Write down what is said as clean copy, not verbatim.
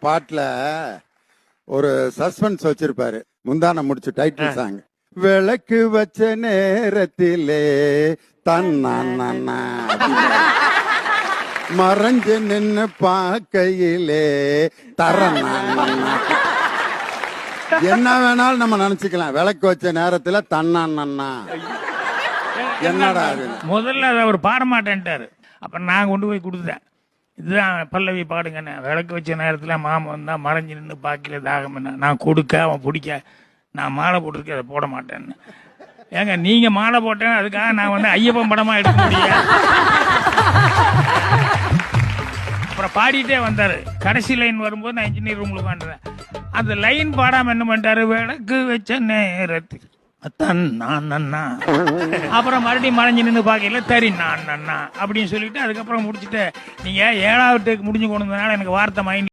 பாட்டுல ஒரு சஸ்பென்ஸ் வச்சிருப்பாரு. முந்தான முடிச்சு டைட்டில் சாங். விளக்கு வச்ச நேரத்திலே தன்னா மறைஞ்சு நின்னு பாக்கையிலே தரன்னா. என்ன வேணாலும் நம்ம நினைச்சுக்கலாம். விளக்கு வச்ச நேரத்துல தன்னா என்னடா முதல்ல அதை அவர் பாட மாட்டேன்ட்டாரு. அப்புறம் நான் கொண்டு போய் கொடுத்தேன். இதுதான் பல்லவி பாடுங்கண்ணே. விளக்கு வச்ச நேரத்தில் மாமன் வந்தா மறைஞ்சு நின்று பாக்கில தாகம் என்ன. நான் கொடுக்க அவன் பிடிக்க நான் மாலை போட்டிருக்கேன், அதை போட மாட்டேன்னு. ஏங்க நீங்க மாலை போட்டேன் அதுக்காக நான் வந்து ஐயப்பன் படமா எடுக்க முடியும். அப்புறம் பாடிட்டே வந்தாரு. கடைசி லைன் வரும்போது நான் இன்ஜினியர் ரூம்ல உட்காந்துறேன். அந்த லைன் பாடாம என்ன பண்ணிட்டாரு, விளக்கு வச்ச நேரத்துக்கு அப்புறம் மறுபடியும் மறைஞ்சு நின்று பாக்கல தரி நான் அப்படின்னு சொல்லிட்டு அதுக்கப்புறம் முடிச்சுட்டு நீங்க 7வது டேக் முடிஞ்சு கொண்டதுனால எனக்கு வார்த்தை மைண்ட்